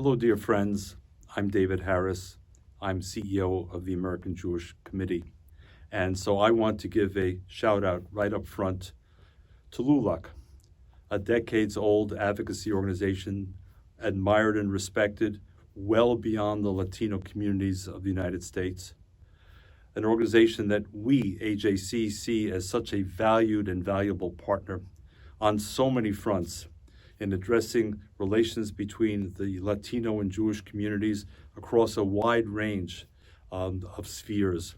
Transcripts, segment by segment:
Hello, dear friends. I'm David Harris. I'm CEO of the American Jewish Committee. And so I want to give a shout out right up front to LULAC, a decades-old advocacy organization admired and respected well beyond the Latino communities of the United States, an organization that we, AJC, see as such a valued and valuable partner on so many fronts in addressing relations between the Latino and Jewish communities across a wide range of spheres,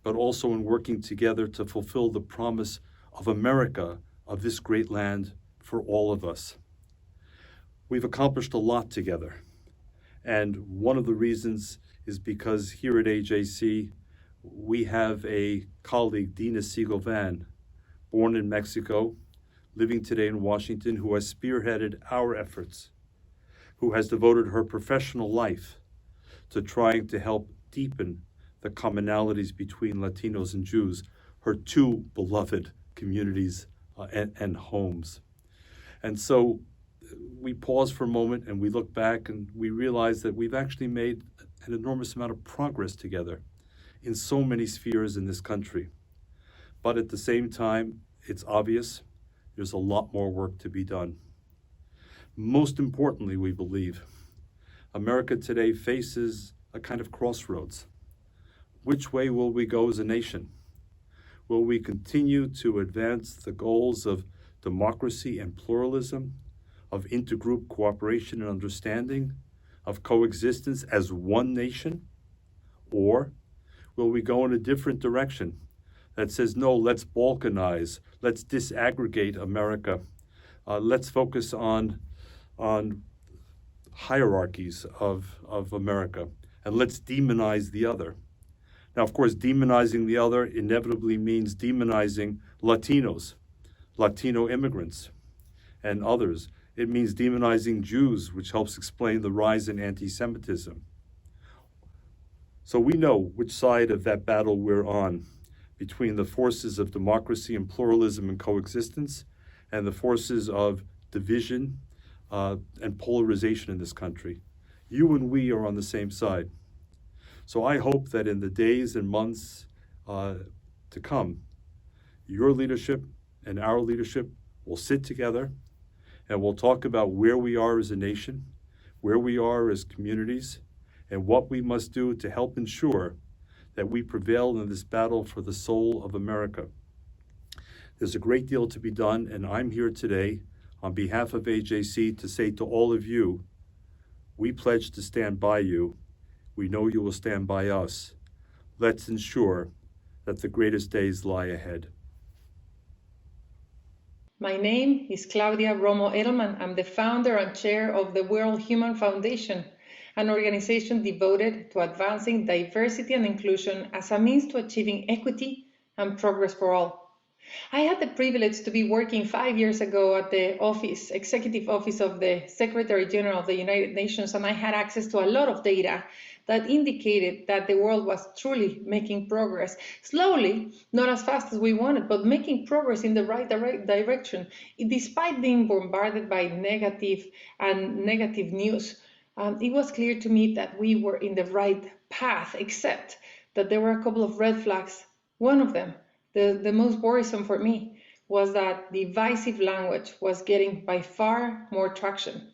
but also in working together to fulfill the promise of America, of this great land for all of us. We've accomplished a lot together, and one of the reasons is because here at AJC, we have a colleague, Dina Siegel-Van, born in Mexico, living today in Washington, who has spearheaded our efforts, who has devoted her professional life to trying to help deepen the commonalities between Latinos and Jews, her two beloved communities and homes. And so we pause for a moment and we look back and we realize that we've actually made an enormous amount of progress together in so many spheres in this country. But at the same time, it's obvious there's a lot more work to be done. Most importantly, we believe, America today faces a kind of crossroads. Which way will we go as a nation? Will we continue to advance the goals of democracy and pluralism, of intergroup cooperation and understanding, of coexistence as one nation? Or will we go in a different direction that says, no, let's balkanize, let's disaggregate America, let's focus on hierarchies of America, and let's demonize the other. Now, of course, demonizing the other inevitably means demonizing Latinos, Latino immigrants, and others. It means demonizing Jews, which helps explain the rise in anti-Semitism. So we know which side of that battle we're on, between the forces of democracy and pluralism and coexistence and the forces of division and polarization in this country. You and we are on the same side. So I hope that in the days and months to come, your leadership and our leadership will sit together and we'll talk about where we are as a nation, where we are as communities, and what we must do to help ensure that we prevail in this battle for the soul of America. There's a great deal to be done, and I'm here today on behalf of AJC to say to all of you, we pledge to stand by you. We know you will stand by us. Let's ensure that the greatest days lie ahead. My name is Claudia Romo Edelman. I'm the founder and chair of the World Human Foundation, an organization devoted to advancing diversity and inclusion as a means to achieving equity and progress for all. I had the privilege to be working 5 years ago at the executive office of the Secretary General of the United Nations, and I had access to a lot of data that indicated that the world was truly making progress. Slowly, not as fast as we wanted, but making progress in the right direction, despite being bombarded by negative news. It was clear to me that we were in the right path, except that there were a couple of red flags. One of them, the most worrisome for me, was that divisive language was getting by far more traction.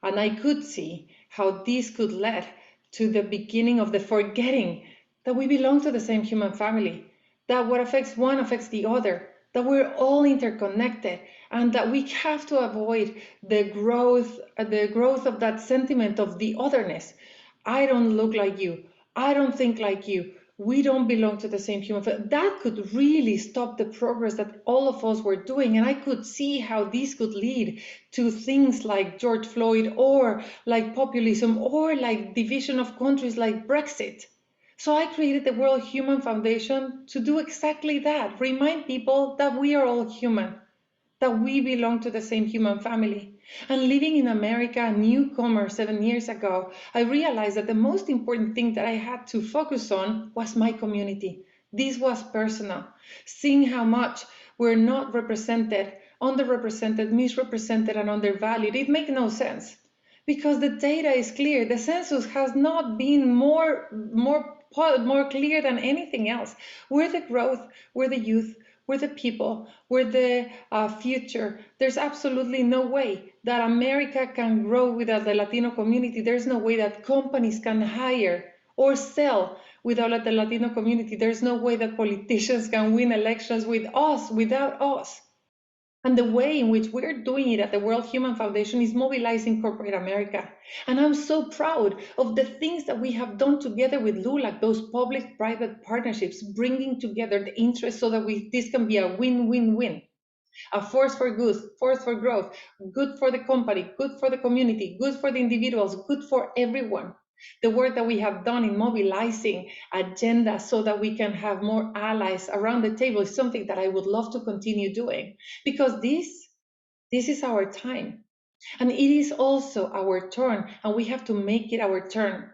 And I could see how this could lead to the beginning of the forgetting that we belong to the same human family, that what affects one affects the other, that we're all interconnected, and that we have to avoid the growth of that sentiment of the otherness. I don't look like you. I don't think like you. We don't belong to the same human family. That could really stop the progress that all of us were doing. And I could see how this could lead to things like George Floyd, or like populism, or like division of countries like Brexit. So I created the World Human Foundation to do exactly that, remind people that we are all human, that we belong to the same human family. And living in America, a newcomer 7 years ago, I realized that the most important thing that I had to focus on was my community. This was personal, seeing how much we're not represented, underrepresented, misrepresented, and undervalued. It made no sense. because the data is clear. The census has not been more clear than anything else. We're the growth, we're the youth, we're the people, we're the future. There's absolutely no way that America can grow without the Latino community. There's no way that companies can hire or sell without the Latino community. There's no way that politicians can win elections without us. And the way in which we're doing it at the World Human Foundation is mobilizing corporate America. And I'm so proud of the things that we have done together with LULAC, those public-private partnerships, bringing together the interests so that this can be a win-win-win. A force for good, force for growth, good for the company, good for the community, good for the individuals, good for everyone. The work that we have done in mobilizing agenda so that we can have more allies around the table is something that I would love to continue doing, because this is our time, and it is also our turn, and we have to make it our turn.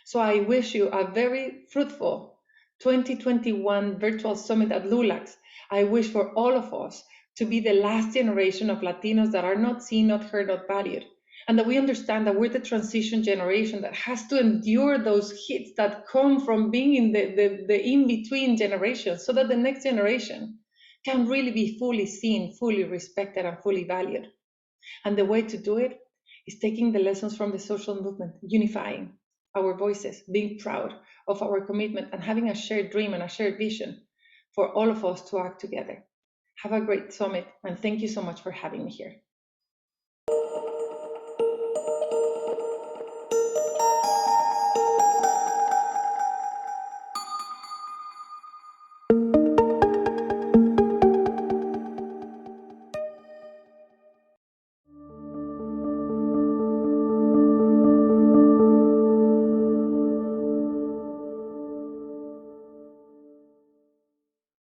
So I wish you a very fruitful 2021 virtual summit at LULAC. I wish for all of us to be the last generation of Latinos that are not seen, not heard, not valued. And that we understand that we're the transition generation that has to endure those hits that come from being in the in-between generations, so that the next generation can really be fully seen, fully respected, and fully valued. And the way to do it is taking the lessons from the social movement, unifying our voices, being proud of our commitment, and having a shared dream and a shared vision for all of us to act together. Have a great summit, and thank you so much for having me here.